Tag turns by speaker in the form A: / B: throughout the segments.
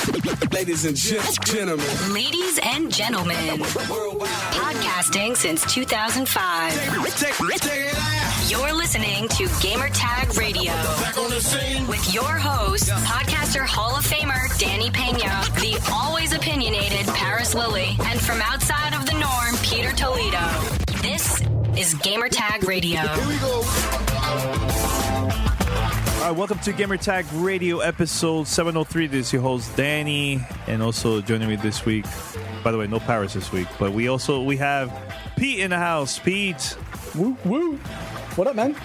A: Ladies and gentlemen.
B: Ladies and gentlemen. Podcasting since 2005.
A: Check it out.
B: You're listening to Gamertag Radio.
A: Back on the scene.
B: With your host, podcaster Hall of Famer Danny Pena, the always opinionated Paris Lilly, and from outside of the norm, Peter Toledo. This is Gamertag Radio.
A: Here we go.
C: All right, welcome to Gamertag Radio episode 703. This is your host, Danny, and also joining me this week, by the way, no Paris this week, but we have Pete in the house. Pete.
D: Woo, woo. What up, man?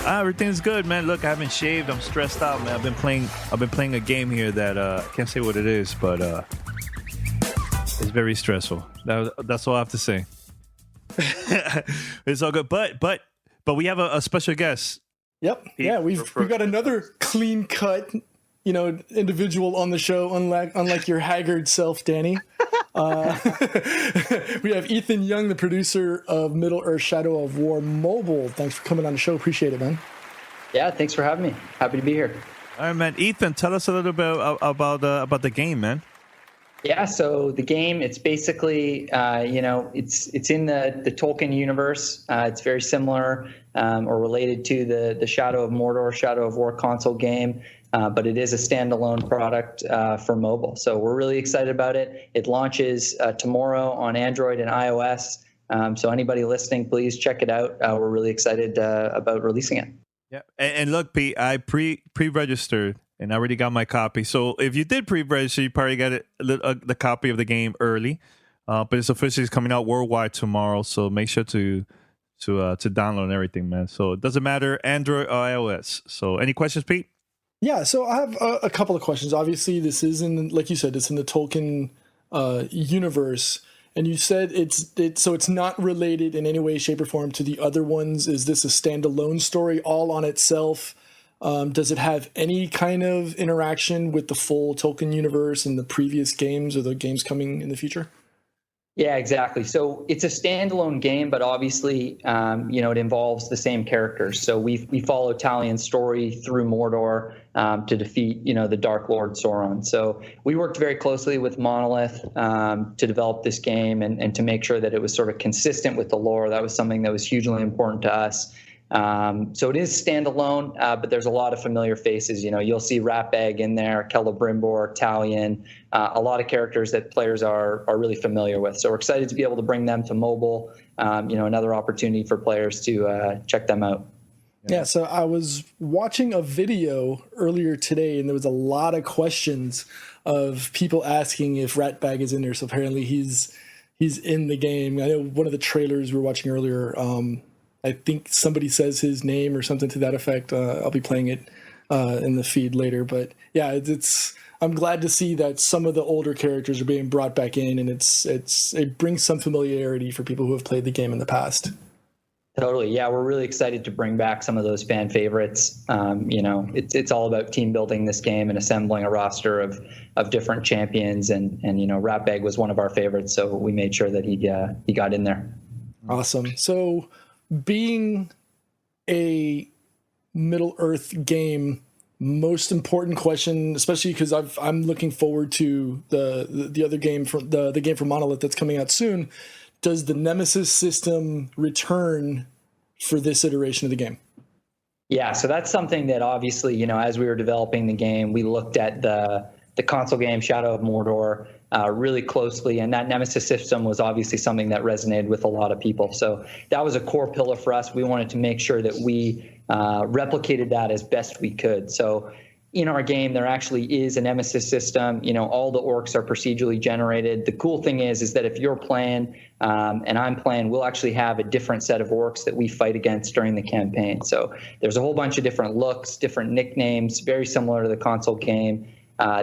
C: Everything's good, man. Look, I haven't shaved. I'm stressed out, man. I've been playing a game here that I can't say what it is, but it's very stressful. That's all I have to say. It's all good, but we have a special guest.
D: Yep. Yeah, we've got another clean cut, individual on the show, unlike your haggard self, Danny. We have Ethan Young, the producer of Middle-earth: Shadow of War Mobile. Thanks for coming on the show. Appreciate it, man.
E: Yeah, thanks for having me. Happy to be here.
C: All right, man. Ethan, tell us a little bit about the game, man.
E: Yeah, so the game, it's basically, it's in the Tolkien universe. It's very similar or related to the Shadow of Mordor, Shadow of War console game, but it is a standalone product for mobile. So we're really excited about it. It launches tomorrow on Android and iOS. So anybody listening, please check it out. We're really excited about releasing it.
C: Yeah, and look, Pete, I pre-registered. And I already got my copy. So if you did pre-register, you probably got the copy of the game early. But it's officially coming out worldwide tomorrow. So make sure to download everything, man. So it doesn't matter Android or iOS. So any questions, Pete?
D: Yeah. So I have a couple of questions. Obviously, this is like you said, it's in the Tolkien universe. And you said it's not related in any way, shape, or form to the other ones. Is this a standalone story all on itself? Does it have any kind of interaction with the full Tolkien universe and the previous games or the games coming in the future?
E: Yeah, exactly. So it's a standalone game, but obviously, it involves the same characters. So we follow Talion's story through Mordor to defeat, the Dark Lord Sauron. So we worked very closely with Monolith to develop this game and to make sure that it was sort of consistent with the lore. That was something that was hugely important to us. So it is standalone, but there's a lot of familiar faces. You'll see Ratbag in there, Celebrimbor, Talion, a lot of characters that players are really familiar with. So we're excited to be able to bring them to mobile. Another opportunity for players to check them out.
D: Yeah, so I was watching a video earlier today, and there was a lot of questions of people asking if Ratbag is in there. So apparently he's in the game. I know one of the trailers we were watching earlier. I think somebody says his name or something to that effect. I'll be playing it in the feed later. But yeah, I'm glad to see that some of the older characters are being brought back in, and it brings some familiarity for people who have played the game in the past.
E: Totally. Yeah, we're really excited to bring back some of those fan favorites. It's all about team building this game and assembling a roster of different champions. And Ratbag was one of our favorites, so we made sure that he got in there.
D: Awesome. So being a Middle-earth game, most important question, especially because I'm looking forward to the other game from the game from Monolith that's coming out soon. Does the Nemesis system return for this iteration of the game?
E: Yeah, so that's something that obviously, as we were developing the game, we looked at the console game Shadow of Mordor really closely, and that Nemesis system was obviously something that resonated with a lot of people. So that was a core pillar for us. We wanted to make sure that we replicated that as best we could. So in our game, there actually is a Nemesis system. All the orcs are procedurally generated. The cool thing is that if you're playing and I'm playing, we'll actually have a different set of orcs that we fight against during the campaign. So there's a whole bunch of different looks, different nicknames, very similar to the console game.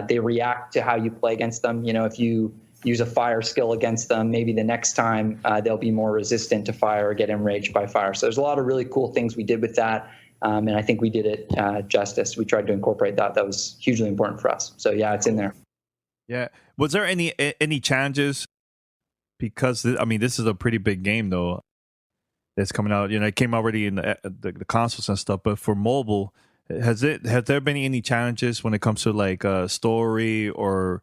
E: They react to how you play against them. If you use a fire skill against them, maybe the next time they'll be more resistant to fire or get enraged by fire. So there's a lot of really cool things we did with that. And I think we did it justice. We tried to incorporate that. That was hugely important for us. So yeah, it's in there.
C: Yeah. Was there any challenges? Because this is a pretty big game though. That's coming out. It came already in the consoles and stuff. But for mobile, Has there been any challenges when it comes to like story or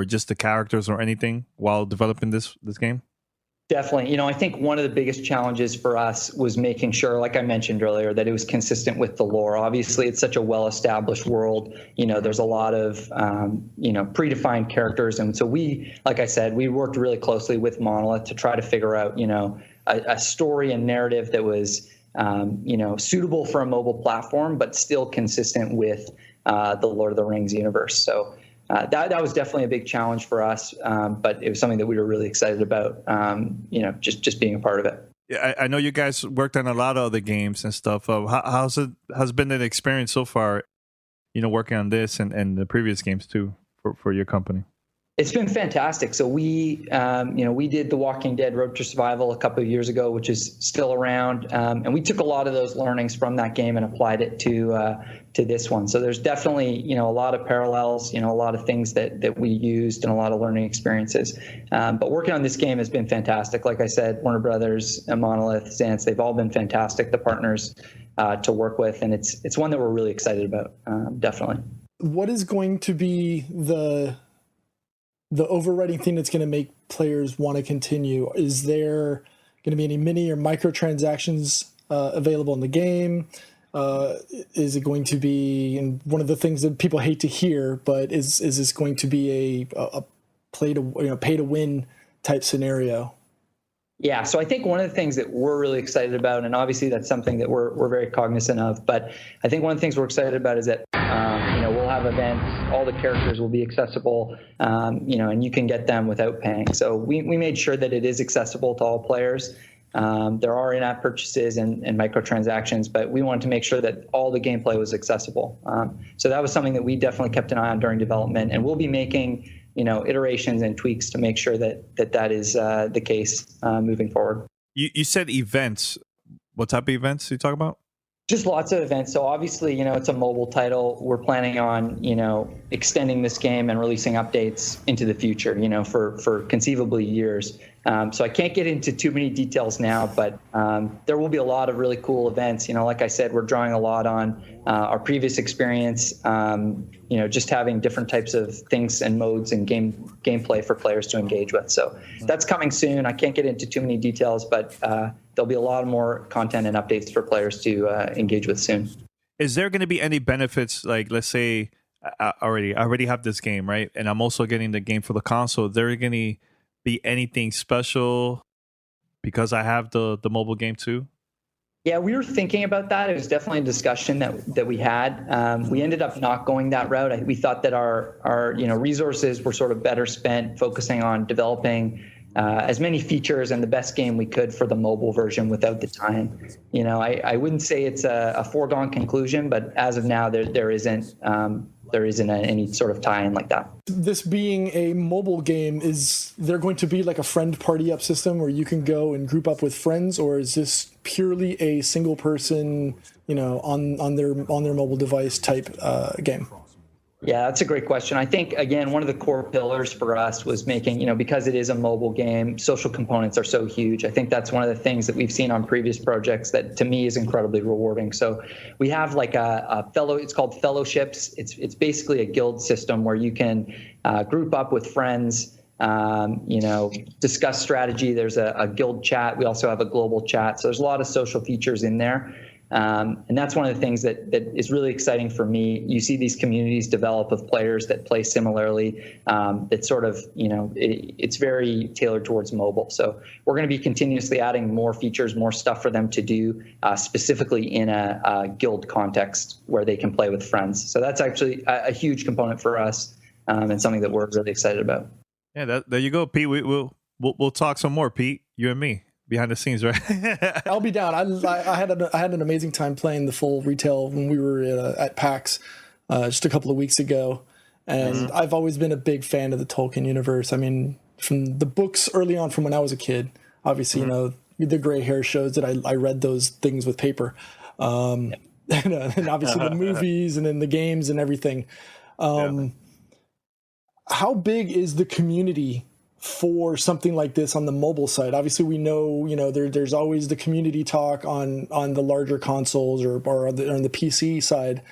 C: just the characters or anything while developing this game?
E: Definitely. I think one of the biggest challenges for us was making sure, like I mentioned earlier, that it was consistent with the lore. Obviously, it's such a well-established world. There's a lot of, predefined characters. And so like I said, we worked really closely with Monolith to try to figure out, a story and narrative that was, suitable for a mobile platform, but still consistent with the Lord of the Rings universe. So that was definitely a big challenge for us, but it was something that we were really excited about, just being a part of it.
C: Yeah, I know you guys worked on a lot of other games and stuff. How's been an experience so far, working on this and the previous games too for your company?
E: It's been fantastic. So we did The Walking Dead Road to Survival a couple of years ago, which is still around. And we took a lot of those learnings from that game and applied it to this one. So there's definitely, a lot of parallels, a lot of things that we used and a lot of learning experiences. But working on this game has been fantastic. Like I said, Warner Brothers, Monolith, Xantz, they've all been fantastic, the partners to work with. And it's one that we're really excited about, definitely.
D: What is going to be the overriding thing that's going to make players want to continue? Is there going to be any mini or microtransactions available in the game? Is it going to be, and one of the things that people hate to hear, but is this going to be a pay to win type scenario?
E: Yeah, so I think one of the things that we're really excited about, and obviously that's something that we're very cognizant of, but I think one of the things we're excited about is that we'll have events, all the characters will be accessible, and you can get them without paying. So we made sure that it is accessible to all players. There are in-app purchases and microtransactions, but we wanted to make sure that all the gameplay was accessible. So that was something that we definitely kept an eye on during development, and we'll be making iterations and tweaks to make sure that is the case moving forward.
C: You said events. What type of events you talk about?
E: Just lots of events. So obviously, it's a mobile title. We're planning on, extending this game and releasing updates into the future, for conceivably years. So I can't get into too many details now, but there will be a lot of really cool events. Like I said, we're drawing a lot on our previous experience, just having different types of things and modes and gameplay for players to engage with. So that's coming soon. I can't get into too many details, but there'll be a lot more content and updates for players to engage with soon.
C: Is there going to be any benefits? Like, let's say I already have this game, right? And I'm also getting the game for the console. Is there going to be anything special because I have the mobile game too?
E: Yeah, we were thinking about that. It was definitely a discussion that we had. We ended up not going that route. We thought that our resources were sort of better spent focusing on developing as many features and the best game we could for the mobile version without the tie-in. I wouldn't say it's a foregone conclusion, but as of now, there isn't any sort of tie-in like that.
D: This being a mobile game, is there going to be like a friend party up system where you can go and group up with friends, or is this purely a single person, on their mobile device type game?
E: Yeah, that's a great question. I think, again, one of the core pillars for us was making, because it is a mobile game, social components are so huge. I think that's one of the things that we've seen on previous projects that to me is incredibly rewarding. So we have like it's called fellowships. It's basically a guild system where you can group up with friends, discuss strategy. There's a guild chat. We also have a global chat. So there's a lot of social features in there. And that's one of the things that is really exciting for me. You see these communities develop of players that play similarly. It's sort of, it's very tailored towards mobile. So we're going to be continuously adding more features, more stuff for them to do, specifically in a guild context where they can play with friends. So that's actually a huge component for us, and something that we're really excited about.
C: Yeah, there you go, Pete. We'll talk some more, Pete. You and me. Behind the scenes, right?
D: I'll be down. I had an amazing time playing the full retail when we were at PAX just a couple of weeks ago, and I've always been a big fan of the Tolkien universe. I mean, from the books early on, from when I was a kid, obviously, the gray hair shows that I read those things with paper, and obviously the movies and then the games and everything. How big is the community for something like this on the mobile side? Obviously, we know, there's always the community talk on the larger consoles or on the PC side.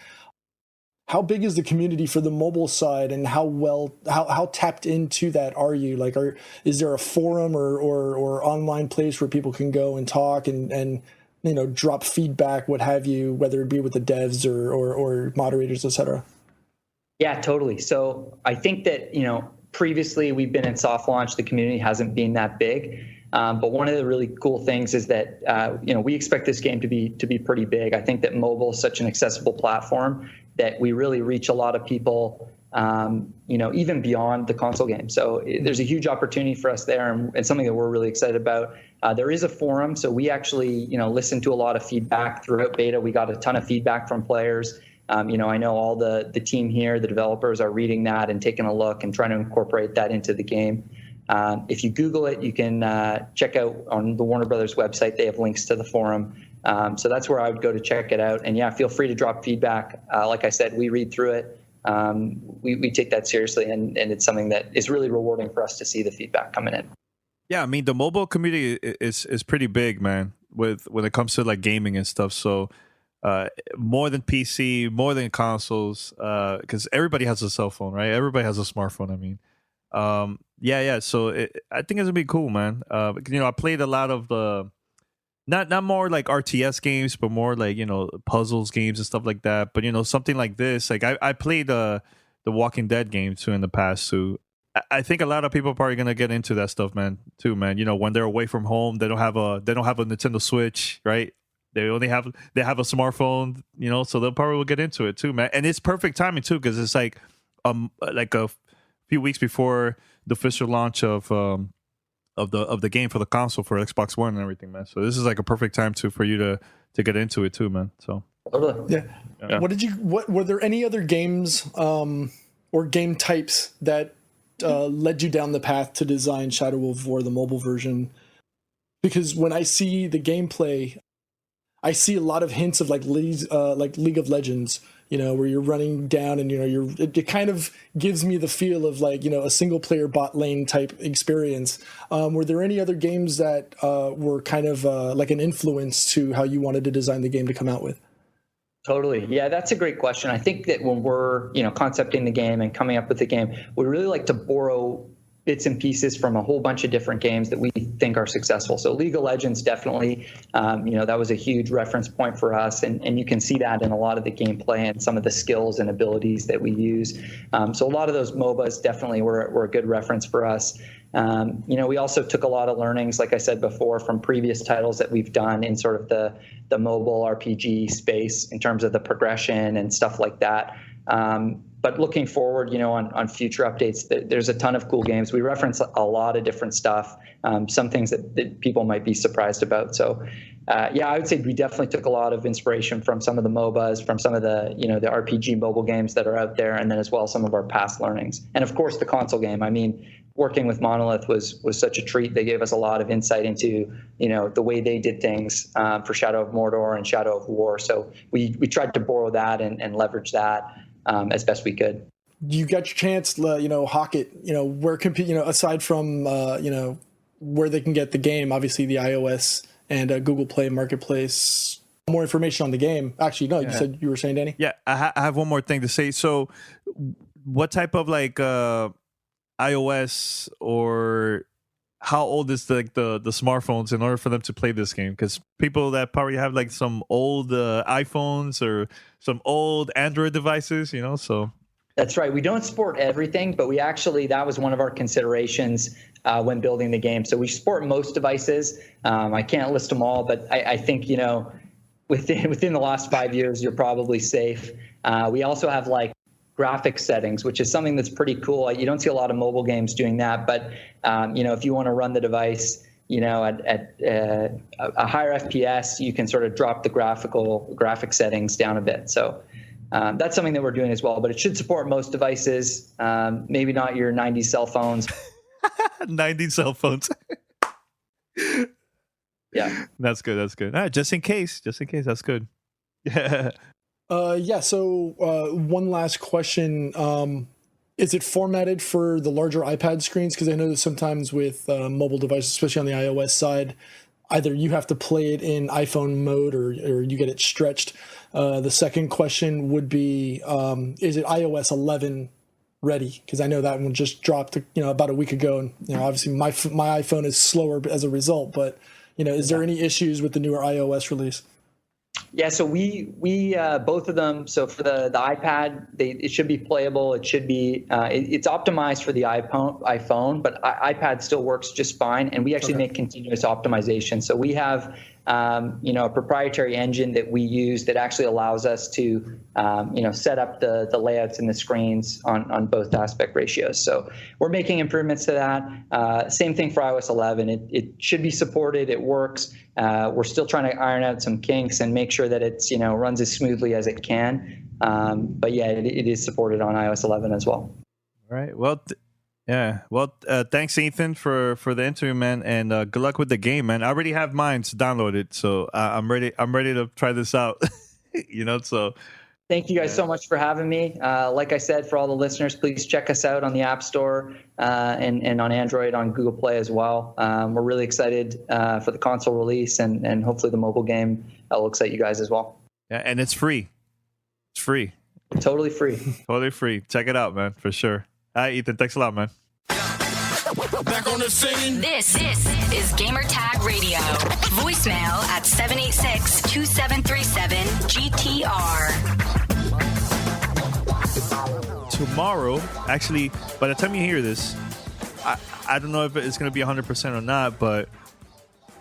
D: How big is the community for the mobile side, and how tapped into that are you? Like, is there a forum or online place where people can go and talk and drop feedback, what have you, whether it be with the devs or moderators, etc.?
E: Yeah, totally. So I think that, previously we've been in soft launch, the community hasn't been that big. But one of the really cool things is that, we expect this game to be pretty big. I think that mobile is such an accessible platform that we really reach a lot of people, even beyond the console game. So there's a huge opportunity for us there, and something that we're really excited about. There is a forum. So we actually, listened to a lot of feedback throughout beta. We got a ton of feedback from players. I know all the team here, the developers, are reading that and taking a look and trying to incorporate that into the game. If you Google it, you can check out on the Warner Brothers website. They have links to the forum. So that's where I would go to check it out. And yeah, feel free to drop feedback. Like I said, we read through it. We take that seriously, and it's something that is really rewarding for us to see the feedback coming in.
C: Yeah, I mean, the mobile community is pretty big, man, when it comes to like gaming and stuff. So more than PC, more than consoles, because everybody has a cell phone, right? Everybody has a smartphone. I mean, yeah. So I think it's gonna be cool, man. I played a lot of the not more like RTS games, but more like puzzles games and stuff like that. But something like this, like I played the Walking Dead game too in the past too. I think a lot of people are probably gonna get into that stuff, man. When they're away from home, they don't have a Nintendo Switch, right? They have a smartphone, so they'll probably will get into it too, man. And it's perfect timing too, because it's like a few weeks before the official launch of the game for the console, for Xbox One and everything, man. So this is like a perfect time for you to get into it too, man. So
D: yeah. What were there any other games or game types that led you down the path to design Shadow of War, the mobile version? Because when I see the gameplay, I see a lot of hints of like League of Legends, where you're running down and it kind of gives me the feel of like a single player bot lane type experience. Were there any other games that were kind of like an influence to how you wanted to design the game to come out with?
E: Totally. Yeah, that's a great question. I think that when we're, concepting the game and coming up with the game, we really like to borrow bits and pieces from a whole bunch of different games that we think are successful. So League of Legends, definitely, that was a huge reference point for us. And you can see that in a lot of the gameplay and some of the skills and abilities that we use. So a lot of those MOBAs definitely were a good reference for us. We also took a lot of learnings, like I said before, from previous titles that we've done in sort of the mobile RPG space in terms of the progression and stuff like that. But looking forward, on future updates, there's a ton of cool games. We reference a lot of different stuff, some things that people might be surprised about. So, I would say we definitely took a lot of inspiration from some of the MOBAs, from some of the, the RPG mobile games that are out there, and then as well some of our past learnings. And of course, the console game. I mean, working with Monolith was such a treat. They gave us a lot of insight into, the way they did things for Shadow of Mordor and Shadow of War. So we tried to borrow that and leverage that as best we could.
D: You got your chance, hawk it. Where can aside from where they can get the game, obviously the iOS and Google Play Marketplace. More information on the game. Actually, no, you said you were saying, Danny.
C: Yeah, I have one more thing to say. So, what type of like iOS or how old is the smartphones in order for them to play this game? Because people that probably have like some old iPhones or some old Android devices, so.
E: That's right. We don't support everything, but that was one of our considerations when building the game. So we support most devices. I can't list them all, but I think, within the last 5 years, you're probably safe. We also have like graphics settings, which is something that's pretty cool. You don't see a lot of mobile games doing that, but if you want to run the device, at a higher FPS, you can sort of drop the graphic settings down a bit. So that's something that we're doing as well, but it should support most devices. Maybe not your 90s cell phones.
C: 90s cell phones.
E: Yeah,
C: that's good. Just in case. That's good. Yeah.
D: So one last question. is it formatted for the larger iPad screens? Because I know that sometimes with mobile devices, especially on the iOS side, either you have to play it in iPhone mode or you get it stretched. The second question would be, is it iOS 11 ready? Because I know that one just dropped, about a week ago, and obviously my iPhone is slower as a result. But is there any issues with the newer iOS release?
E: Yeah, so we both of them. So for the iPad, it should be playable. It should be it's optimized for the iPhone, but iPad still works just fine. And we actually make continuous optimization. So we have a proprietary engine that we use that actually allows us to set up the layouts and the screens on both aspect ratios. So we're making improvements to that. Same thing for iOS 11. It should be supported. It works. We're still trying to iron out some kinks and make sure that it's runs as smoothly as it can. But yeah, it is supported on iOS 11 as well.
C: All right. Well, thanks, Ethan, for the interview, man, and good luck with the game, man. I already have mine downloaded, so I'm ready. I'm ready to try this out. So.
E: Thank you guys so much for having me. Like I said, for all the listeners, please check us out on the App Store and on Android, on Google Play as well. We're really excited for the console release, and hopefully the mobile game will excite you guys as well.
C: Yeah, and it's free. It's free.
E: Totally free.
C: Totally free. Check it out, man, for sure. All right, Ethan, thanks a lot, man.
A: Back on the scene.
B: This is Gamer Tag Radio. Voicemail at 786-2737-GTR.
C: Tomorrow, actually, by the time you hear this, I don't know if it's going to be 100% or not, but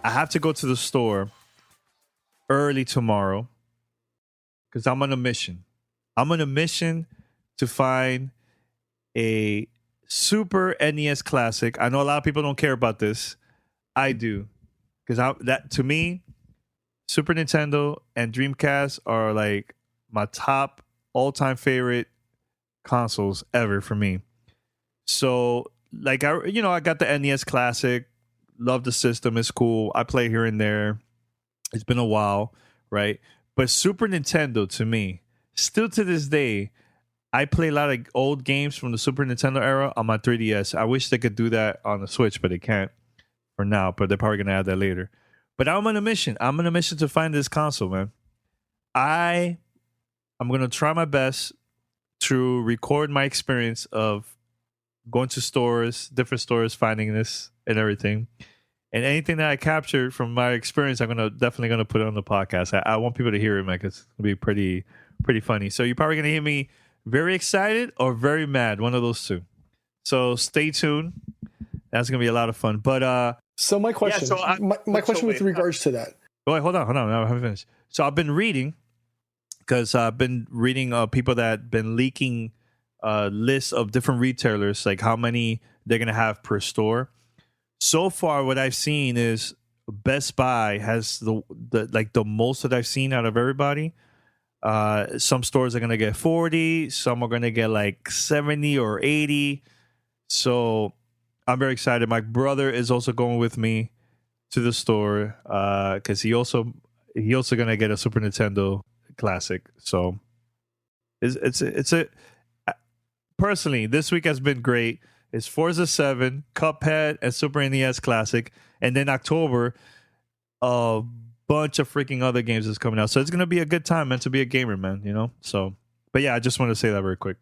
C: I have to go to the store early tomorrow because I'm on a mission. I'm on a mission to find a Super NES classic. I know a lot of people don't care about this. I do, because that to me, Super Nintendo and Dreamcast are like my top all-time favorite consoles ever for me. So, like I got the NES classic. Love the system. It's cool. I play here and there. It's been a while, right? But Super Nintendo, to me, still to this day, I play a lot of old games from the Super Nintendo era on my 3DS. I wish they could do that on the Switch, but they can't for now. But they're probably going to add that later. But I'm on a mission. I'm on a mission to find this console, man. I'm going to try my best to record my experience of going to stores, different stores, finding this and everything. And anything that I captured from my experience, I'm definitely going to put it on the podcast. I want people to hear it, man, because it's going to be pretty funny. So you're probably going to hear me very excited or very mad, one of those two. So stay tuned. That's going to be a lot of fun. But
D: so my question, my question with regards to that.
C: Oh, wait, hold on. I haven't finished. So I've been reading, because I've been reading people that been leaking lists of different retailers, like how many they're going to have per store. So far, what I've seen is Best Buy has the most that I've seen out of everybody. Some stores are going to get 40. Some are going to get like 70 or 80. So I'm very excited. My brother is also going with me to the store because he also going to get a Super Nintendo classic. So it's a personally, this week has been great. It's Forza 7, Cuphead, and Super NES Classic. And then October, a bunch of freaking other games is coming out. So it's going to be a good time, man, to be a gamer, man, So, but yeah, I just want to say that very quick.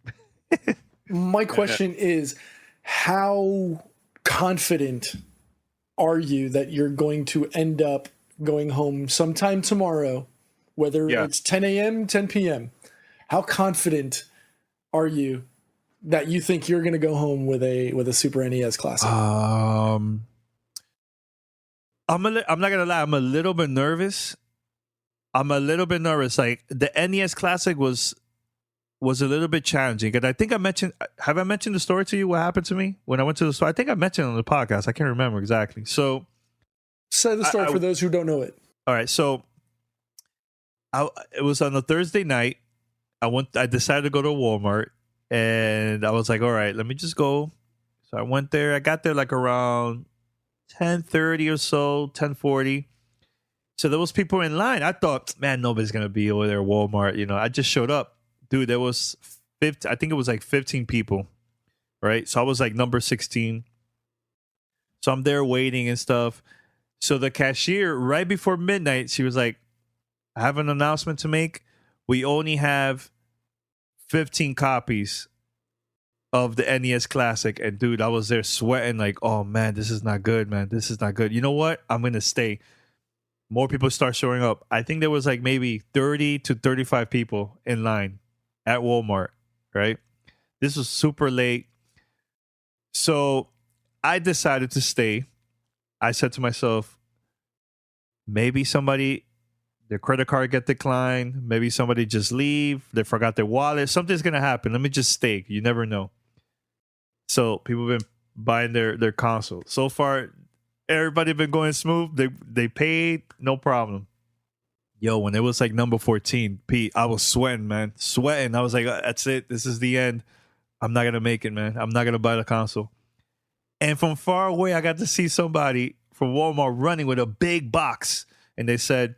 D: My question is, how confident are you that you're going to end up going home sometime tomorrow, whether it's 10 a.m., 10 p.m.? How confident are you that you think you're going to go home with a Super NES Classic?
C: I'm not gonna lie. I'm a little bit nervous. Like the NES Classic was a little bit challenging. And I think I mentioned the story to you? What happened to me when I went to the store? I think I mentioned it on the podcast. I can't remember exactly. So,
D: say the story for those who don't know it.
C: All right. So, it was on a Thursday night. I decided to go to Walmart. And I was like, all right, let me just go. So I went there. I got there like around 10:30 or so, 10:40. So there was people in line. I thought, man, nobody's going to be over there at Walmart. I just showed up. Dude, there was 50, I think it was like 15 people. right? So I was like number 16. So I'm there waiting and stuff. So the cashier, right before midnight, she was like, I have an announcement to make. We only have 15 copies of the NES Classic. And dude, I was there sweating like, oh man, this is not good, man. This is not good. You know what? I'm going to stay. More people start showing up. I think there was like maybe 30 to 35 people in line at Walmart, right? This was super late. So I decided to stay. I said to myself, maybe somebody, their credit card get declined. Maybe somebody just leave. They forgot their wallet. Something's going to happen. Let me just stay. You never know. So people have been buying their console. So far, everybody been going smooth. They paid, no problem. Yo, when it was like number 14, Pete, I was sweating, man. Sweating. I was like, that's it. This is the end. I'm not going to make it, man. I'm not going to buy the console. And from far away, I got to see somebody from Walmart running with a big box. And they said,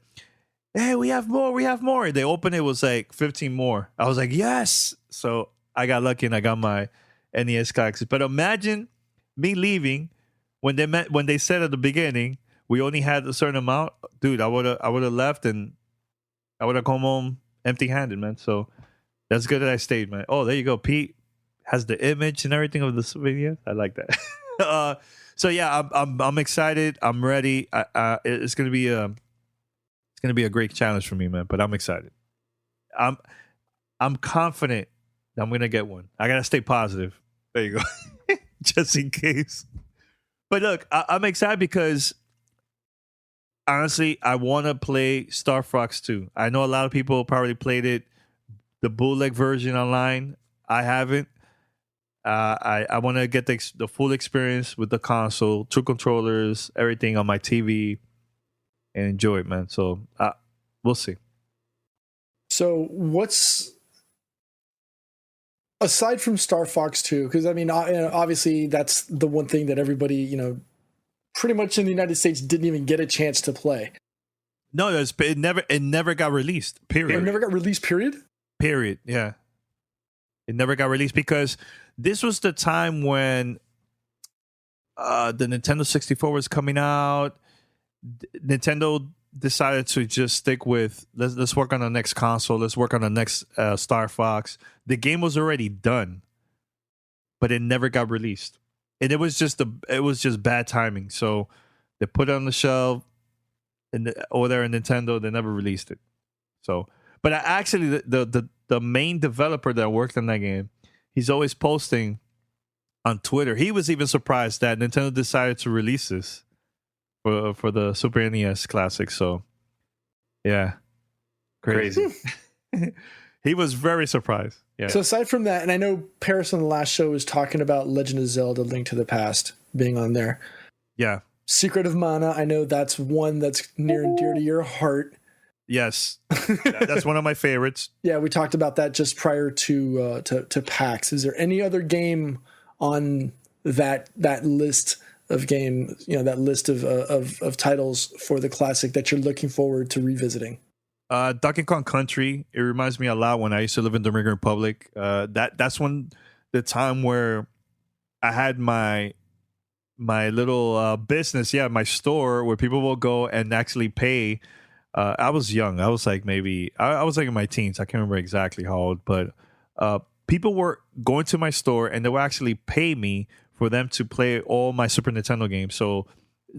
C: hey, we have more. We have more. They opened it, was like 15 more. I was like, yes. So I got lucky and I got my NES Classic. But imagine me leaving when they said at the beginning we only had a certain amount. Dude, I would have left and I would have come home empty-handed, man. So that's good that I stayed, man. Oh, there you go. Pete has the image and everything of the souvenir. I like that. So yeah, I'm excited. I'm ready. It's gonna be a great challenge for me, man. But I'm excited. I'm confident I'm gonna get one. I gotta stay positive. There you go, just in case. But look, I'm excited because honestly, I want to play Star Fox 2. I know a lot of people probably played it, the bootleg version online. I haven't. I want to get the full experience with the console, 2 controllers, everything on my TV, and enjoy it, man. So we'll see.
D: So what's aside from Star Fox 2? Because I mean, obviously that's the one thing that everybody, pretty much in the United States didn't even get a chance to play.
C: No, it never got released. Period.
D: It never got released. Period.
C: Yeah, it never got released because this was the time when the Nintendo 64 was coming out. Nintendo decided to just stick with let's work on the next console. Let's work on the next Star Fox. The game was already done, but it never got released, and it was just bad timing. So they put it on the shelf, and over there in Nintendo, they never released it. So, but actually, the main developer that worked on that game, he's always posting on Twitter. He was even surprised that Nintendo decided to release this for the Super NES Classic. So, yeah, crazy. He was very surprised. Yeah.
D: So aside from that, and I know Paris on the last show was talking about Legend of Zelda: Link to the Past being on there.
C: Yeah.
D: Secret of Mana, I know that's one that's near and dear to your heart.
C: Yes, that's one of my favorites.
D: Yeah, we talked about that just prior to PAX. Is there any other game on that list of games, that list of titles for the classic that you're looking forward to revisiting?
C: Donkey Kong Country. It reminds me a lot when I used to live in the Dominican Republic. That's when the time where I had my little business, my store where people will go and actually pay. I was young. I was like I was like in my teens. I can't remember exactly how old, but people were going to my store and they would actually pay me for them to play all my Super Nintendo games. So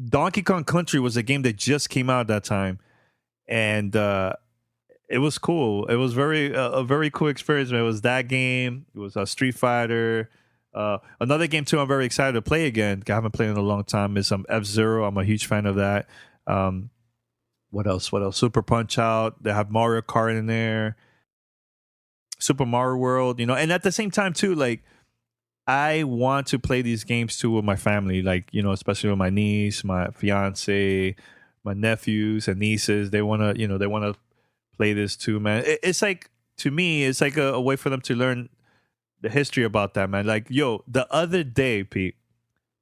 C: Donkey Kong Country was a game that just came out at that time, and it was cool. It was a very cool experience. It was that game. It was Street Fighter. Another game too I'm very excited to play again. I haven't played in a long time. Is F-Zero. I'm a huge fan of that. What else? Super Punch Out. They have Mario Kart in there. Super Mario World. And at the same time too, like I want to play these games too with my family. Like especially with my niece, my fiance, my nephews and nieces. They wanna play this too, man. It's like, to me, it's like a way for them to learn the history about that, man. Like, the other day, Pete,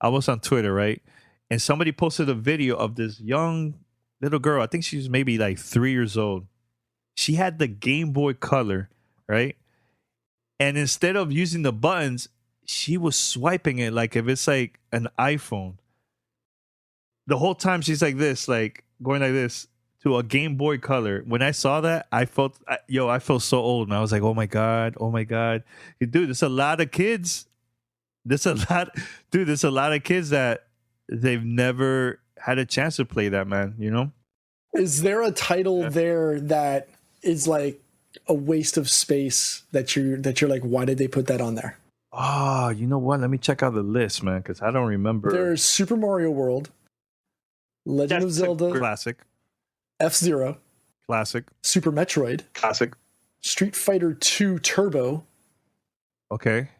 C: I was on Twitter, right? And somebody posted a video of this young little girl. I think she's maybe like 3 years old. She had the Game Boy Color, right? And instead of using the buttons, she was swiping it like if it's like an iPhone. The whole time she's like this, like going like this to a Game Boy Color. When I saw that, I felt so old. And I was like, oh my God. Dude, there's a lot of kids. There's a lot of kids that they've never had a chance to play that, man, you know?
D: Is there a title there that is like a waste of space that you're like, why did they put that on there?
C: Oh, you know what? Let me check out the list, man, because I don't remember.
D: There's Super Mario World, Legend of Zelda,
C: classic,
D: F-Zero,
C: classic,
D: Super Metroid,
C: classic,
D: Street Fighter 2 Turbo,
C: okay,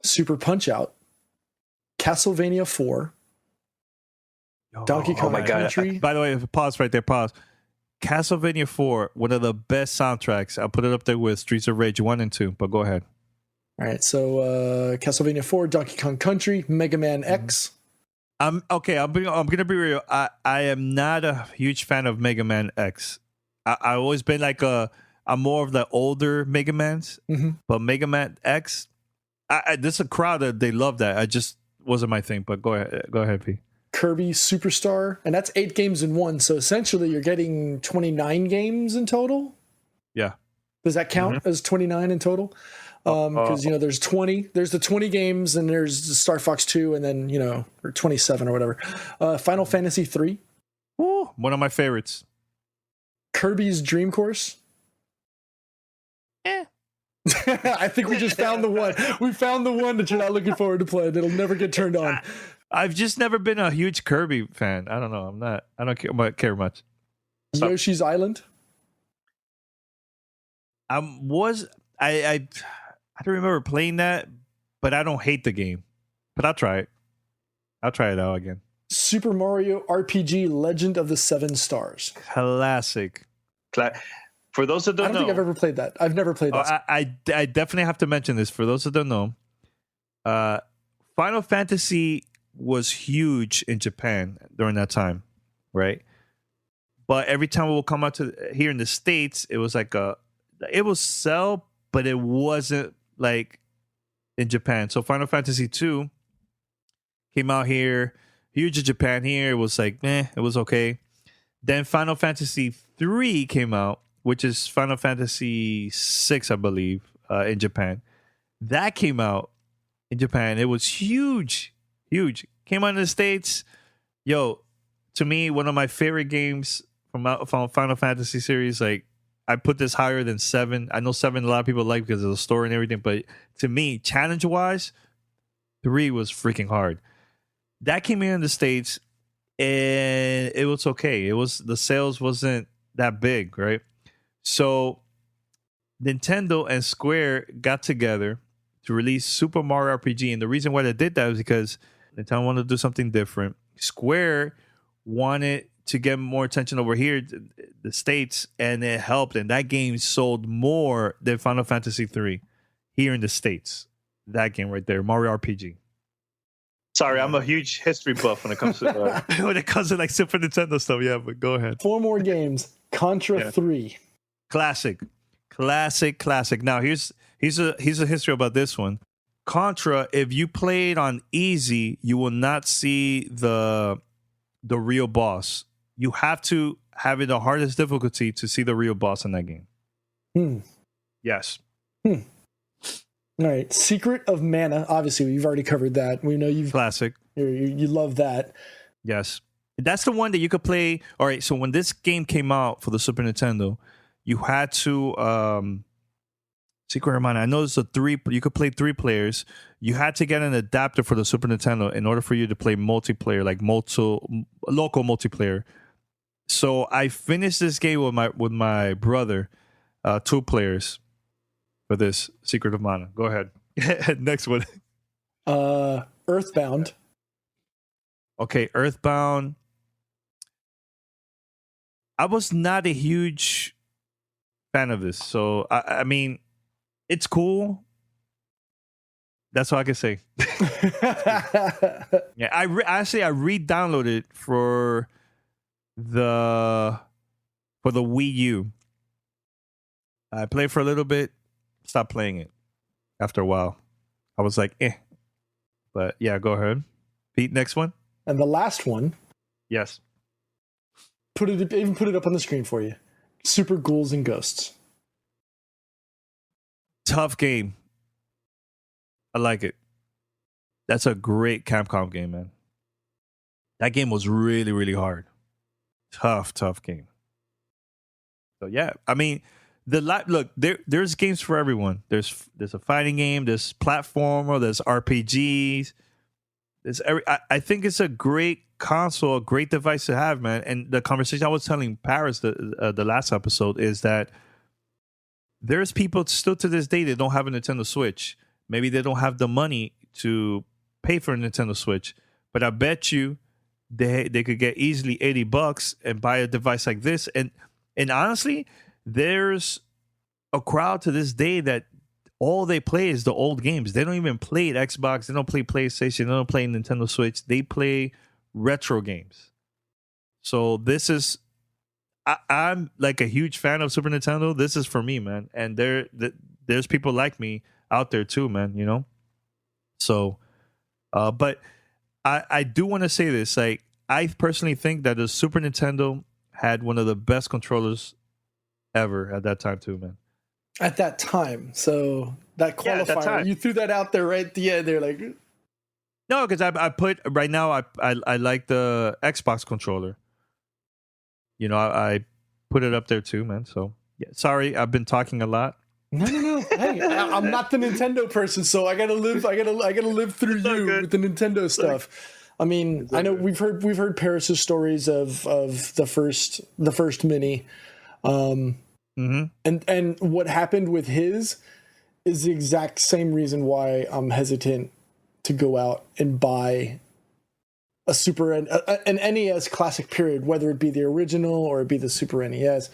D: Super Punch-Out, Castlevania 4, Donkey Kong Country.
C: By the way, pause right there, pause. Castlevania 4, one of the best soundtracks. I'll put it up there with Streets of Rage 1 and 2, but go ahead.
D: All right, so Castlevania 4, Donkey Kong Country, Mega Man X.
C: I'm gonna be real. I am not a huge fan of Mega Man X. I've always been like I'm more of the older Mega Mans, but Mega Man X, there's a crowd that they love that. I just wasn't my thing. But go ahead, P.
D: Kirby Superstar, and that's 8 games in one. So essentially, you're getting 29 games in total.
C: Yeah.
D: Does that count as 29 in total? Because there's 20. There's the 20 games, and there's the Star Fox 2, and then or 27 or whatever. Final Fantasy 3.
C: Ooh, one of my favorites.
D: Kirby's Dream Course. I think we just found the one. We found the one that you're not looking forward to playing. It'll never get turned on.
C: I've just never been a huge Kirby fan. I don't know. I don't care much.
D: Yoshi's Island.
C: I don't remember playing that, but I don't hate the game. But I'll try it. I'll try it out again.
D: Super Mario RPG Legend of the Seven Stars.
C: Classic. For those that don't know,
D: I don't think I've ever played that. I've never played that.
C: I definitely have to mention this. For those that don't know, Final Fantasy was huge in Japan during that time, right? But every time it would come out to here in the States, it was like it will sell, but it wasn't like in Japan. So Final Fantasy 2 came out here, huge in Japan here. It was like, it was okay. Then Final Fantasy 3 came out, which is Final Fantasy 6, I believe, in Japan. That came out in Japan. It was huge. Came out in the States. Yo, to me, one of my favorite games from Final Fantasy series. Like, I put this higher than 7. I know 7 a lot of people like because of the story and everything, but to me, challenge-wise, 3 was freaking hard. That came in the States, and it was okay. The sales wasn't that big, right? So Nintendo and Square got together to release Super Mario RPG, and the reason why they did that was because Nintendo wanted to do something different. Square wanted to get more attention over here, the States, and it helped. And that game sold more than Final Fantasy 3 here in the States. That game right there, Mario RPG.
F: Sorry, I'm a huge history buff when it comes to
C: when it comes to like Super Nintendo stuff. Yeah, but go ahead.
D: 4 more games. Contra 3.
C: Classic. Now here's a history about this one. Contra, if you play it on easy, you will not see the real boss. You have to have it the hardest difficulty to see the real boss in that game. Yes.
D: All right. Secret of Mana. Obviously, we've already covered that. We know
C: classic.
D: You love that.
C: Yes. That's the one that you could play. All right. So when this game came out for the Super Nintendo, you had to Secret of Mana. I know it's you could play 3 players. You had to get an adapter for the Super Nintendo in order for you to play multiplayer, like local multiplayer. So I finished this game with my brother, 2 players for this Secret of Mana. Go ahead. Next one.
D: Earthbound.
C: Okay, Earthbound. I was not a huge fan of this. So I mean, it's cool. That's all I can say. Yeah, I re-downloaded it for the Wii U. I played for a little bit, stopped playing it after a while. I was like, eh. But yeah, go ahead. Pete, next one.
D: And the last one,
C: Yes.
D: even put it up on the screen for you. Super Ghouls and Ghosts.
C: Tough game. I like it. That's a great Capcom game, man. That game was really, really hard. Tough game. So yeah, I mean, there's games for everyone. There's a fighting game, there's platformer, there's RPGs. I think it's a great console, a great device to have, man. And the conversation I was telling Paris the last episode is that there's people still to this day that don't have a Nintendo Switch. Maybe they don't have the money to pay for a Nintendo Switch, but I bet you they could get easily $80 and buy a device like this. And honestly, there's a crowd to this day that all they play is the old games. They don't even play Xbox. They don't play PlayStation. They don't play Nintendo Switch. They play retro games. So this is, I'm like a huge fan of Super Nintendo. This is for me, man. And there's people like me out there too, man, you know? So, but I do want to say this. Like, I personally think that the Super Nintendo had one of the best controllers ever at that time too, man.
D: At that time. So that qualifier, you threw that out there right at the end. They're like,
C: no, because I put right now, I like the Xbox controller. You know, I put it up there too, man. So yeah, sorry, I've been talking a lot.
D: No. Hey, I'm not the Nintendo person, so I gotta live through you with the Nintendo stuff. I mean, I know we've heard Paris's stories of the first mini, and what happened with his is the exact same reason why I'm hesitant to go out and buy an NES classic period, whether it be the original or it be the Super NES.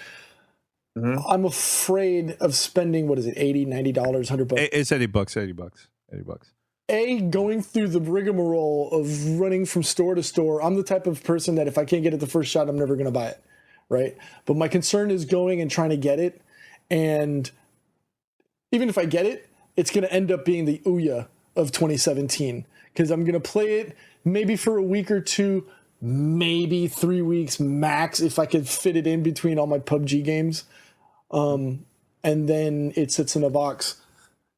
D: I'm afraid of spending, what is it, $80, $90, $100?
C: It's $80.
D: Going through the rigmarole of running from store to store. I'm the type of person that if I can't get it the first shot, I'm never going to buy it, right? But my concern is going and trying to get it, and even if I get it, it's going to end up being the Ouya of 2017, because I'm going to play it maybe for a week or two, maybe 3 weeks max if I could fit it in between all my PUBG games. And then it sits in a box,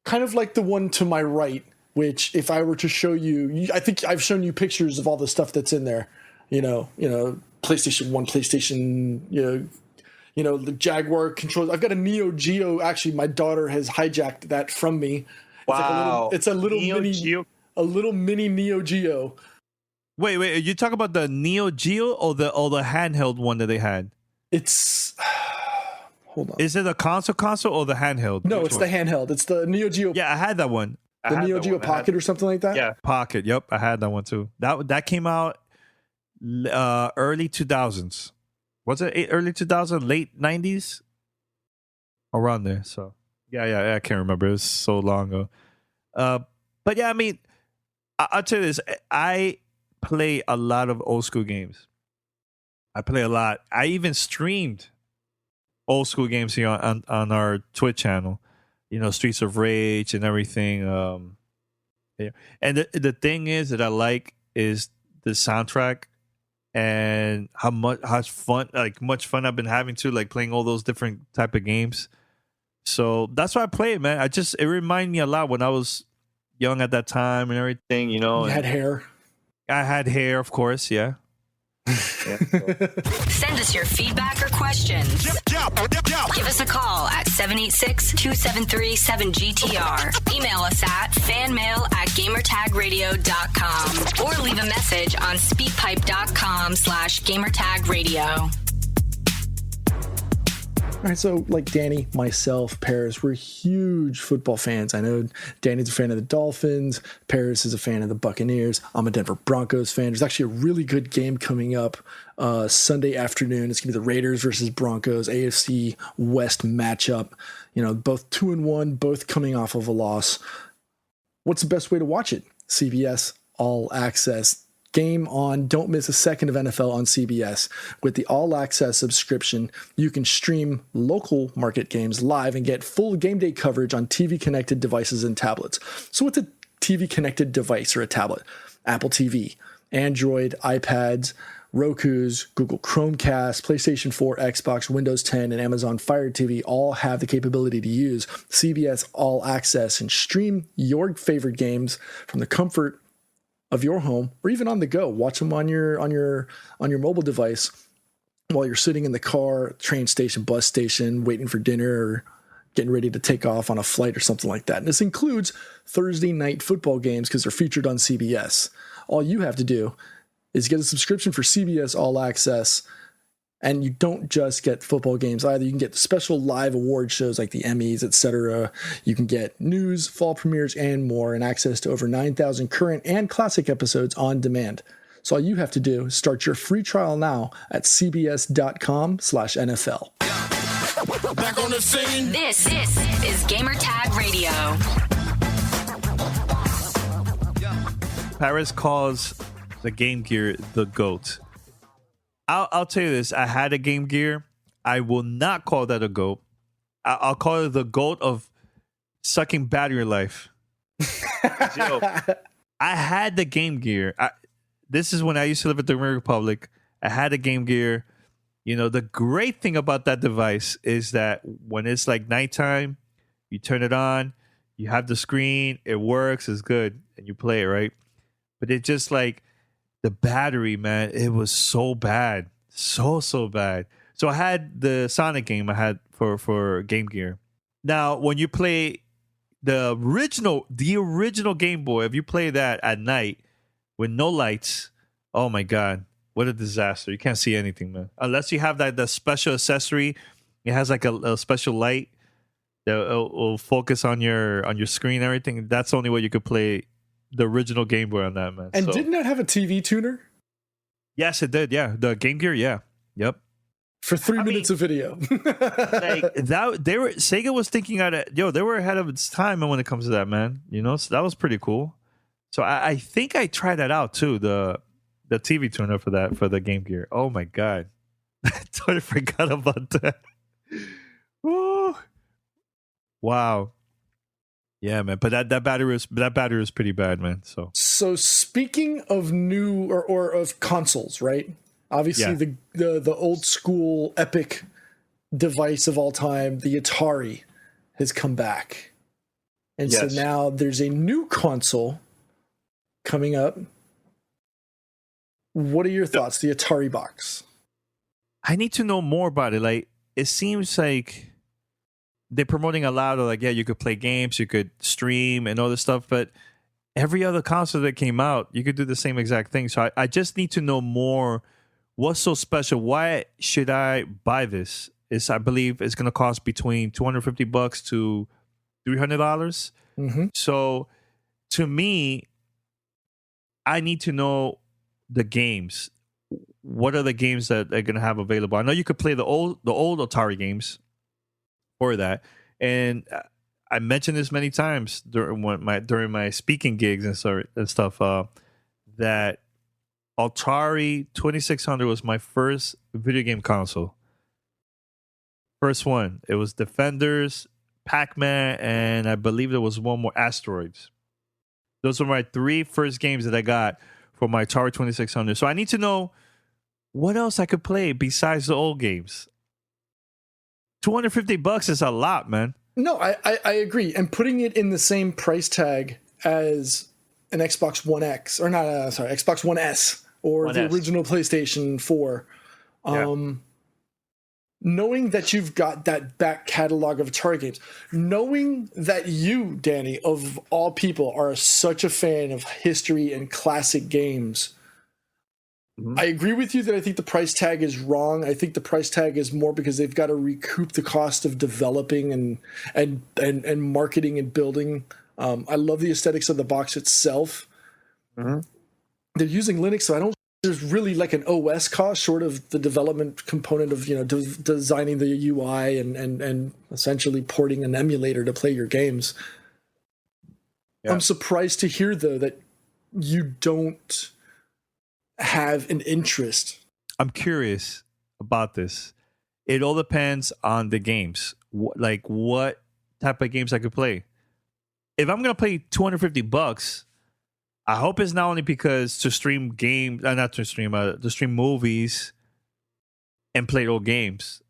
D: kind of like the one to my right, which if I were to show you, I think I've shown you pictures of all the stuff that's in there, you know, PlayStation 1, PlayStation, the Jaguar controls. I've got a Neo Geo. Actually, my daughter has hijacked that from me.
F: Wow.
D: It's a little mini Neo Geo.
C: Wait, are you talking about the Neo Geo or the handheld one that they had?
D: It's hold on.
C: Is it a console or the handheld?
D: No, it's the handheld. It's the Neo Geo.
C: Yeah, I had that one.
D: The Neo Geo Pocket or something like that?
F: Yeah.
C: Pocket. Yep, I had that one too. That came out early 2000s. Was it early 2000s, late 90s? Around there. So, yeah, I can't remember. It was so long ago. But yeah, I mean, I'll tell you this. I play a lot of old school games. I play a lot. I even streamed old school games here on our Twitch channel. You know, Streets of Rage and everything. Yeah. And the thing is that I like is the soundtrack and how much fun I've been having too, like playing all those different type of games. So that's why I play it, man. It reminded me a lot when I was young at that time and everything, you know.
D: You had hair.
C: I had hair, of course, yeah.
B: Send us your feedback or questions. Give us a call at 786-273-7GTR. Email us at fanmail@gamertagradio.com or leave a message on speakpipe.com/gamertagradio.
D: All right, so like Danny, myself, Paris, we're huge football fans. I know Danny's a fan of the Dolphins. Paris is a fan of the Buccaneers. I'm a Denver Broncos fan. There's actually a really good game coming up Sunday afternoon. It's going to be the Raiders versus Broncos, AFC West matchup. You know, both 2-1, both coming off of a loss. What's the best way to watch it? CBS All Access. Game on. Don't miss a second of NFL on CBS. With the All Access subscription, you can stream local market games live and get full game day coverage on TV-connected devices and tablets. So what's it TV connected device or a tablet, Apple TV, Android, iPads, Roku's, Google Chromecast, PlayStation 4, Xbox, Windows 10, and Amazon Fire TV all have the capability to use CBS All Access and stream your favorite games from the comfort of your home or even on the go. Watch them on your mobile device while you're sitting in the car, train station, bus station, waiting for dinner or getting ready to take off on a flight or something like that. And this includes Thursday night football games because they're featured on CBS. All you have to do is get a subscription for CBS All Access, and you don't just get football games either. You can get special live award shows like the Emmys, etc. You can get news, fall premieres, and more, and access to over 9,000 current and classic episodes on demand. So all you have to do is start your free trial now at cbs.com/NFL.
A: Back on the scene.
B: This is Gamer Tag Radio.
C: Paris calls the Game Gear the GOAT. I'll tell you this. I had a Game Gear. I will not call that a GOAT. I'll call it the GOAT of sucking battery life. Yo, I had the Game Gear. This is when I used to live at the Dominican Republic. I had a Game Gear. You know, the great thing about that device is that when it's like nighttime, you turn it on, you have the screen, it works, it's good, and you play it, right? But it just like the battery, man, it was so bad. So bad. So I had the Sonic game I had for Game Gear. Now, when you play the original Game Boy, if you play that at night with no lights, oh my God, what a disaster. You can't see anything, man. Unless you have the special accessory. It has like a special light that will focus on your screen and everything. That's the only way you could play the original Game Boy on that, man.
D: And didn't it have a TV tuner?
C: Yes, it did. Yeah, the Game Gear. Yeah, yep.
D: For 3 minutes of video.
C: Like that, Sega was thinking they were ahead of its time when it comes to that, man. You know, so that was pretty cool. So I think I tried that out too. The TV tuner for the Game Gear. Oh my God, I totally forgot about that. Woo. Wow. Yeah, man. But that battery was pretty bad, man. So
D: speaking of new or of consoles, right? Obviously, the old school epic device of all time, the Atari, has come back, and so now there's a new console coming up. What are your thoughts? The Atari box.
C: I need to know more about it. Like, it seems like they're promoting a lot of like, yeah, you could play games, you could stream and all this stuff, but every other console that came out, you could do the same exact thing. So I just need to know more. What's so special? Why should I buy this? I believe it's going to cost between $250 to $300.
D: Mm-hmm.
C: So to me, I need to know the games. What are the games that they're going to have available? I know you could play the old Atari games for that, and I mentioned this many times during my speaking gigs and stuff. That Atari 2600 was my first video game console. First one. It was Defenders, Pac-Man, and I believe there was one more, Asteroids. Those were my three first games that I got for my Atari 2600. So I need to know what else I could play besides the old games. $250 is a lot, man.
D: No, I agree. And putting it in the same price tag as an Xbox One X, or not, Xbox One S, or the original PlayStation 4. Knowing that you've got that back catalog of Atari games, knowing that you, Danny, of all people, are such a fan of history and classic games, I agree with you that I think the price tag is wrong. I think the price tag is more because they've got to recoup the cost of developing and marketing and building. I love the aesthetics of the box itself. They're using Linux, so I don't. There's really like an OS cost short of the development component of designing the UI and essentially porting an emulator to play your games. Yeah. I'm surprised to hear though that you don't have an interest.
C: I'm curious about this. It all depends on the games. Like what type of games I could play. if I'm gonna pay $250, I hope it's not only because to stream games, not to stream movies and play old games.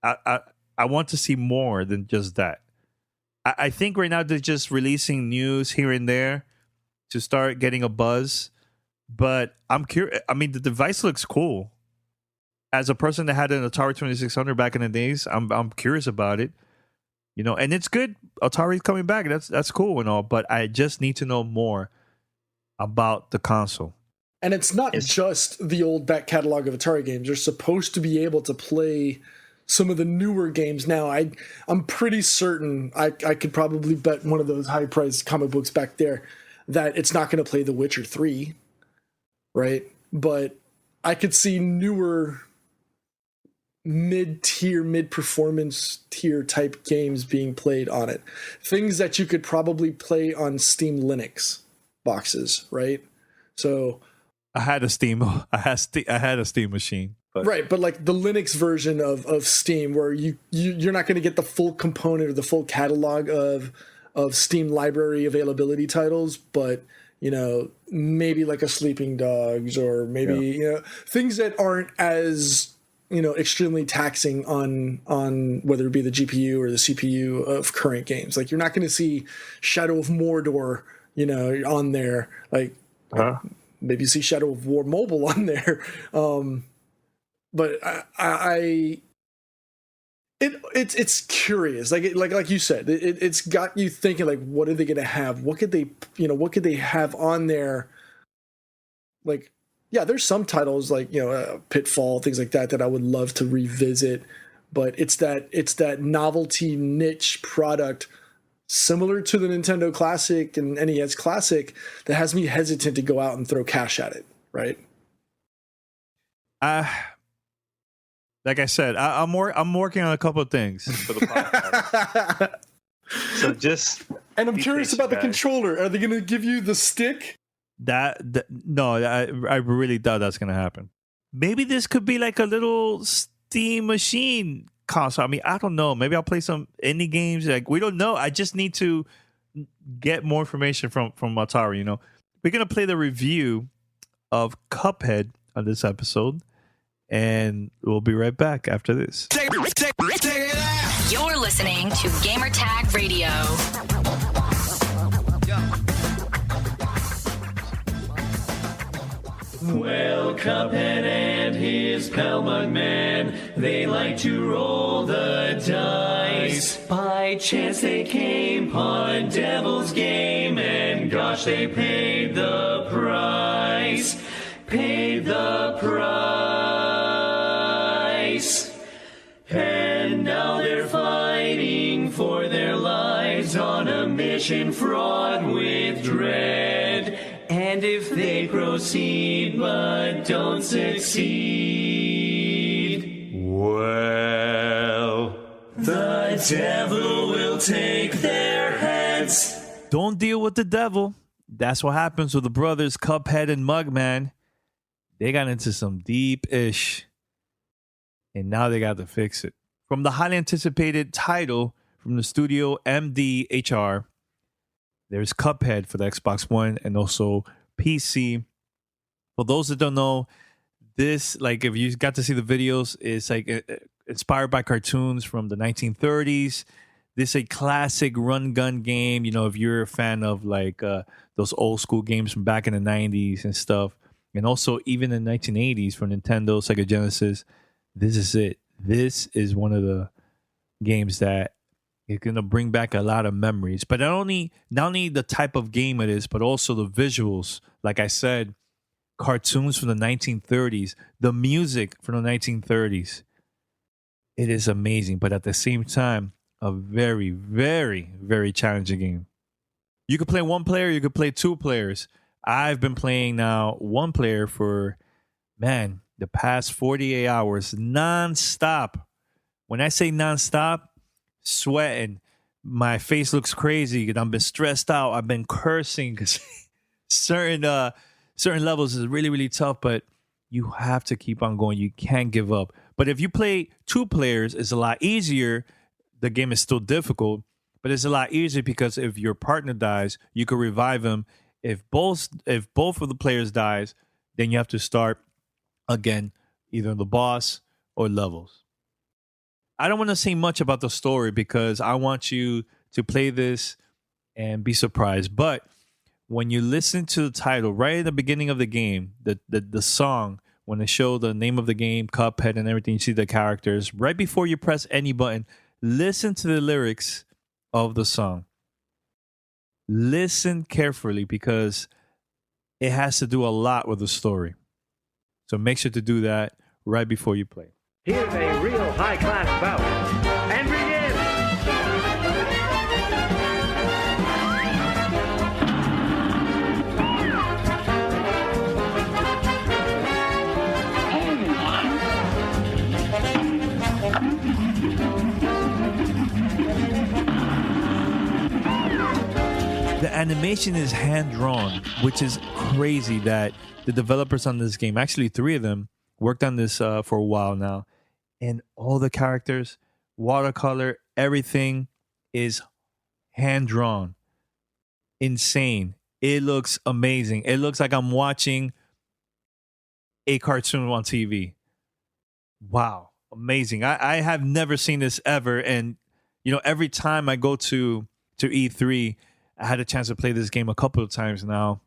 C: I want to see more than just that. I think right now they're just releasing news here and there to start getting a buzz. But I'm curious. I mean, the device looks cool. As a person that had an Atari 2600 back in the days, I'm curious about it. You know, and it's good. Atari's coming back. That's cool and all. But I just need to know more about the console.
D: And it's not just the old back catalog of Atari games. You're supposed to be able to play some of the newer games now. I'm pretty certain I could probably bet one of those high-priced comic books back there that it's not going to play The Witcher 3, right? But I could see newer mid-tier, mid-performance tier type games being played on it. Things that you could probably play on Steam Linux boxes, right? So
C: I had a Steam machine. But.
D: Right, but like the Linux version of Steam, where you're not going to get the full component or the full catalog of Steam library availability titles, but you know, maybe like a Sleeping Dogs or maybe you know, things that aren't as, you know, extremely taxing on whether it be the GPU or the CPU of current games. Like you're not going to see Shadow of Mordor, you know, on there. Like maybe you see Shadow of War Mobile on there. But it's curious. Like you said, it's got you thinking, like, what are they going to have? What could they have on there? Like, yeah, there's some titles like, you know, Pitfall, things like that I would love to revisit. But it's that novelty niche product similar to the Nintendo Classic and NES Classic that has me hesitant to go out and throw cash at it, right?
C: Like I said, I'm working on a couple of things for the podcast.
D: And I'm curious about the controller. Are they going to give you the stick?
C: No, I really doubt that's going to happen. Maybe this could be like a little Steam machine console. I mean, I don't know. Maybe I'll play some indie games. Like, we don't know. I just need to get more information from Atari. You know, we're going to play the review of Cuphead on this episode. And we'll be right back after this.
B: You're listening to Gamertag Radio.
G: Well, Cuphead and his pal Mugman, they like to roll the dice. By chance they came upon Devil's Game, and gosh, they paid the price. Paid the price. And now they're fighting for their lives on a mission fraught with dread. And if they proceed but don't succeed, well, the devil will take their heads.
C: Don't deal with the devil. That's what happens with the brothers Cuphead and Mugman. They got into some deep-ish, and now they got to fix it. From the highly anticipated title from the studio MDHR, there's Cuphead for the Xbox One and also PC. For those that don't know, this, like, if you got to see the videos, it's like inspired by cartoons from the 1930s. This is a classic run-gun game. You know, if you're a fan of like those old school games from back in the 90s and stuff. And also, even in the 1980s for Nintendo, Sega Genesis, this is it. This is one of the games that is going to bring back a lot of memories. But not only the type of game it is, but also the visuals. Like I said, cartoons from the 1930s, the music from the 1930s. It is amazing. But at the same time, a very, very, very challenging game. You could play one player, you could play two players. I've been playing now one player for, man, the past 48 hours, nonstop. When I say nonstop, sweating. My face looks crazy because I've been stressed out. I've been cursing because certain levels is really, really tough, but you have to keep on going. You can't give up. But if you play two players, it's a lot easier. The game is still difficult. But But it's a lot easier because if your partner dies, you can revive him. If both of the players dies, then you have to start again, either the boss or levels. I don't want to say much about the story because I want you to play this and be surprised. But when you listen to the title right at the beginning of the game, the song, when they show the name of the game, Cuphead and everything, you see the characters. Right before you press any button, listen to the lyrics of the song. Listen carefully because it has to do a lot with the story. So make sure to do that right before you play.
H: Here's a real high-class bout. And begin!
C: The animation is hand-drawn, which is crazy that the developers on this game, actually 3 of them, worked on this for a while now. And all the characters, watercolor, everything is hand-drawn. Insane. It looks amazing. It looks like I'm watching a cartoon on TV. Wow. Amazing. I have never seen this ever. And, every time I go to E3, I had a chance to play this game a couple of times now.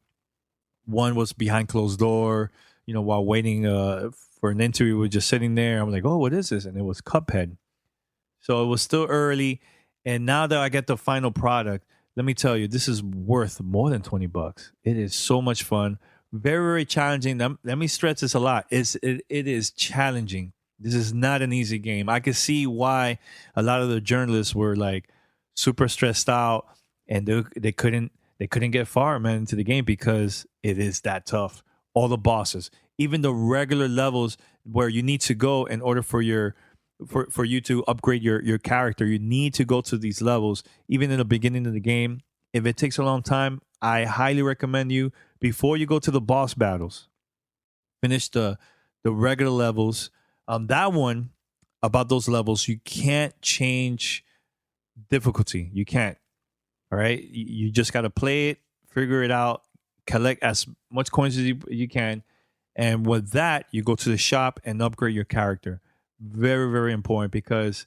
C: One was behind closed door, while waiting for an interview. We were just sitting there. I'm like, oh, what is this? And it was Cuphead. So it was still early. And now that I get the final product, let me tell you, this is worth more than $20. It is so much fun. Very, very challenging. Let me stress this a lot. It is challenging. This is not an easy game. I can see why a lot of the journalists were like super stressed out and they couldn't get far, man, into the game because it is that tough. All the bosses, even the regular levels where you need to go in order for you to upgrade your character, you need to go to these levels. Even in the beginning of the game, if it takes a long time, I highly recommend you, before you go to the boss battles, finish the regular levels. That one, about those levels, you can't change difficulty. You can't. All right, you just got to play it, figure it out, collect as much coins as you can, and with that, you go to the shop and upgrade your character. Very, very important, because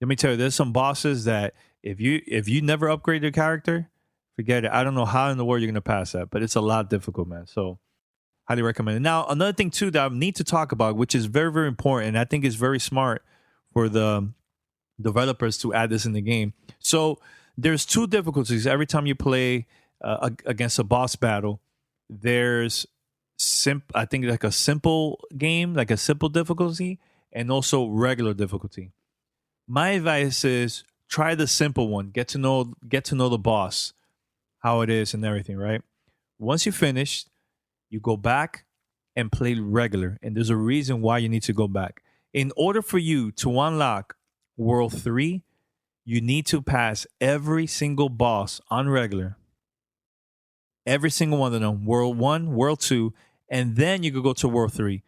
C: let me tell you, there's some bosses that if you never upgrade your character, forget it. I don't know how in the world you're gonna pass that, but it's a lot difficult, man. So highly recommend it. Now, another thing too that I need to talk about, which is very, very important, and I think is very smart for the developers to add this in the game. So there's 2 difficulties every time you play against a boss battle. There's I think like a simple game, like a simple difficulty, and also regular difficulty. My advice is try the simple one. Get to know the boss, how it is and everything, right? Once you finish, you go back and play regular. And there's a reason why you need to go back. In order for you to unlock World 3, you need to pass every single boss on regular. Every single one of them. World 1, World 2, and then you could go to World 3.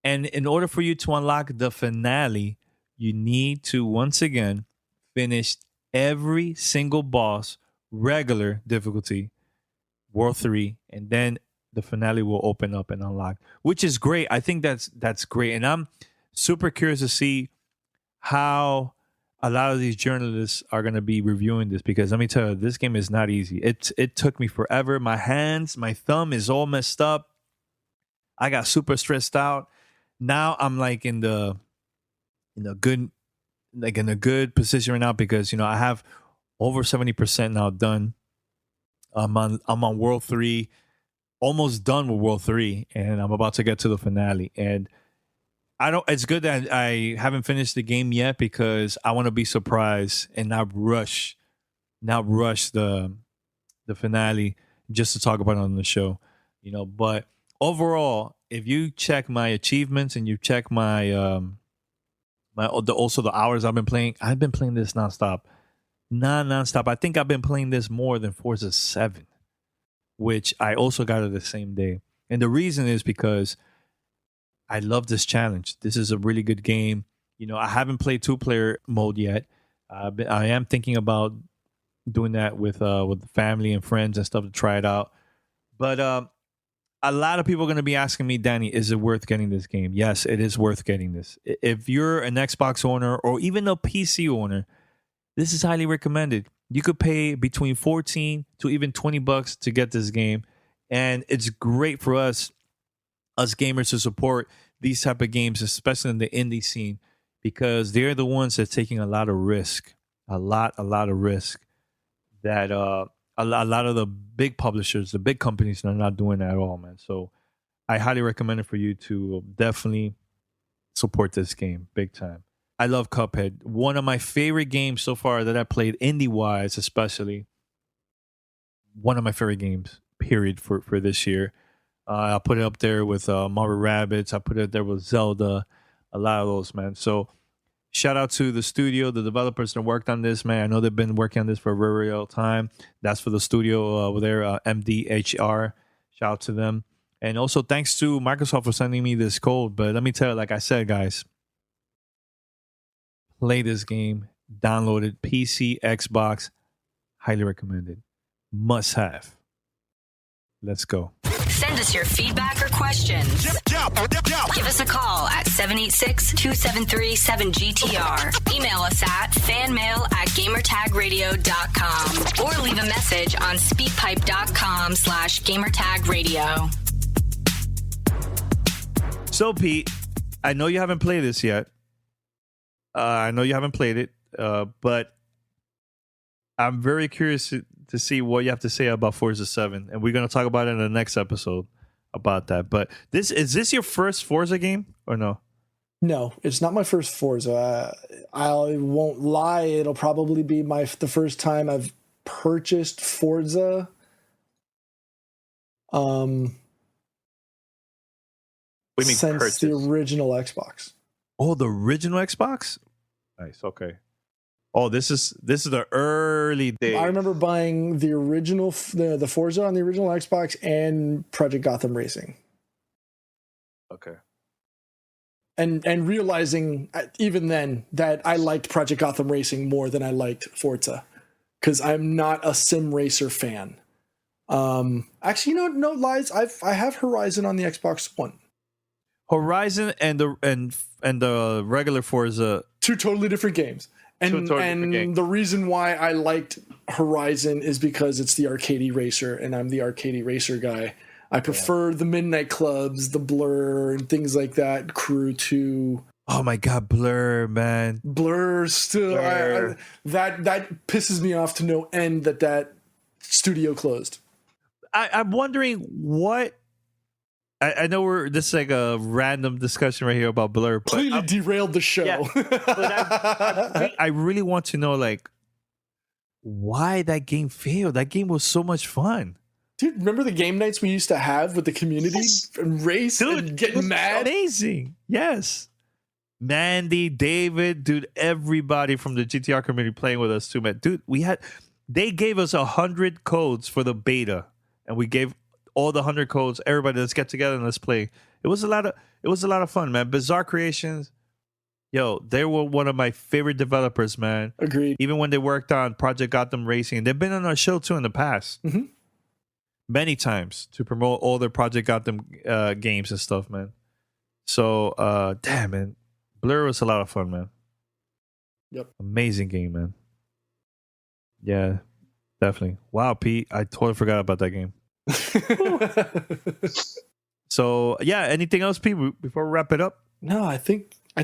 C: And in order for you to unlock the finale, you need to, once again, finish every single boss, regular difficulty, World 3, and then the finale will open up and unlock, which is great. I think that's great. And I'm super curious to see how a lot of these journalists are going to be reviewing this, because let me tell you, this game is not easy. It took me forever. My thumb is all messed up. I got super stressed out. Now I'm like in a good position right now, because I have over 70% now done. I'm on World 3, almost done with World 3, and I'm about to get to the finale. And it's good that I haven't finished the game yet, because I want to be surprised and not rush the finale just to talk about it on the show, But overall, if you check my achievements and you check my also the hours I've been playing this nonstop. I think I've been playing this more than Forza 7, which I also got it the same day. And the reason is because I love this challenge. This is a really good game. I haven't played 2-player mode yet. I am thinking about doing that with family and friends and stuff to try it out. But a lot of people are going to be asking me, Danny, is it worth getting this game? Yes, it is worth getting this. If you're an Xbox owner or even a PC owner, this is highly recommended. You could pay between 14 to even $20 to get this game. And it's great for us gamers to support these type of games, especially in the indie scene, because they're the ones that's taking a lot of risk, a lot of risk that a lot of the big publishers, the big companies are not doing that at all, man. So I highly recommend it for you to definitely support this game big time. I love Cuphead. One of my favorite games so far that I played, indie-wise especially. One of my favorite games, period, for this year. I'll put it up there with Mario Rabbids. I put it there with Zelda. A lot of those, man. So shout out to the studio, the developers that worked on this, man. I know they've been working on this for a very long time. That's for the studio over there, MDHR. Shout out to them. And also thanks to Microsoft for sending me this code. But let me tell you, like I said, guys, play this game, download it, PC, Xbox, highly recommended. Must have. Let's go.
B: Send us your feedback or questions. Give us a call at 786-273-7GTR. Email us at fanmail@gamertagradio.com or leave a message on speakpipe.com/gamertagradio.
C: So, Pete, I know you haven't played this yet. I know you haven't played it, but I'm very curious to see what you have to say about Forza 7, and we're going to talk about it in the next episode about that. But is this your first Forza game or no?
D: No, it's not my first Forza. I won't lie; it'll probably be the first time I've purchased Forza. Since the original Xbox.
C: Oh, the original Xbox? Nice. Okay. Oh, this is the early days.
D: I remember buying the original the Forza on the original Xbox and Project Gotham Racing.
C: Okay.
D: And realizing even then that I liked Project Gotham Racing more than I liked Forza, because I'm not a sim racer fan. Actually, no lies. I have Horizon on the Xbox One.
C: Horizon and the regular Forza,
D: two totally different games. And the reason why I liked Horizon is because it's the arcadey racer, and I'm the arcadey racer guy. I prefer the Midnight Clubs, the Blur, and things like that. Crew 2.
C: Oh my God, Blur, man.
D: Blur still. Blur. That pisses me off to no end that studio closed.
C: I'm wondering what. I know this is like a random discussion right here about Blur.
D: Completely derailed the show.
C: Yeah, but I really want to know, like, why that game failed. That game was so much fun.
D: Dude, remember the game nights we used to have with the community and race and getting mad?
C: Amazing. Yes. Mandy, David, dude, everybody from the GTR community playing with us too, man. Dude, they gave us 100 codes for the beta, and we gave all the 100 codes. Everybody, let's get together and let's play. It was a lot of fun, man. Bizarre Creations, yo, they were one of my favorite developers, man.
D: Agreed.
C: Even when they worked on Project Gotham Racing, they've been on our show too in the past, many times, to promote all their Project Gotham games and stuff, man. So, damn, man, Blur was a lot of fun, man.
D: Yep,
C: amazing game, man. Yeah, definitely. Wow, Pete, I totally forgot about that game. So yeah, anything else, Pete, before we wrap it up?
D: No, I think we're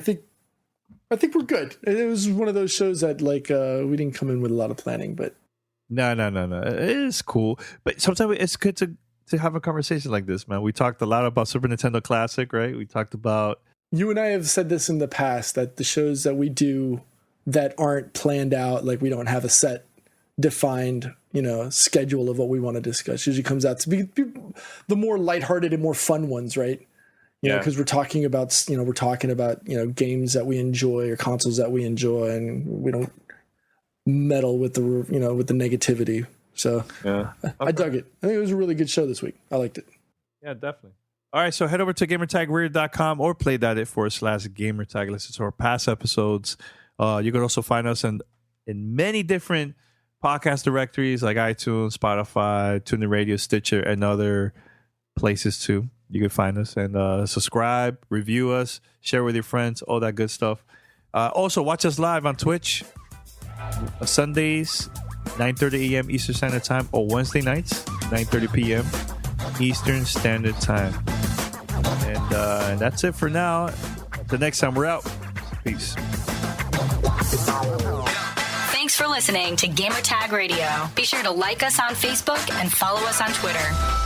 D: good. It was one of those shows that we didn't come in with a lot of planning, but
C: no, it is cool. But sometimes it's good to have a conversation like this, man. We talked a lot about Super Nintendo Classic, right? We talked about,
D: you and I have said this in the past, that the shows that we do that aren't planned out, like we don't have a set defined schedule of what we want to discuss, usually comes out to be the more lighthearted and more fun ones, right? Because we're talking about games that we enjoy or consoles that we enjoy, and we don't meddle with the with the negativity. So yeah, okay. I dug it. I think it was a really good show this week. I liked it.
C: Yeah, definitely. All right, so head over to gamertagradio.com or play.it/gamertag. Listen to our past episodes. You can also find us in many different podcast directories like iTunes, Spotify, TuneIn Radio, Stitcher, and other places too. You can find us and subscribe, review us, share with your friends, all that good stuff. Also, watch us live on Twitch Sundays, 9:30 a.m. Eastern Standard Time, or Wednesday nights, 9:30 p.m. Eastern Standard Time. And that's it for now. The next time we're out. Peace.
B: Thanks for listening to Gamertag Radio. Be sure to like us on Facebook and follow us on Twitter.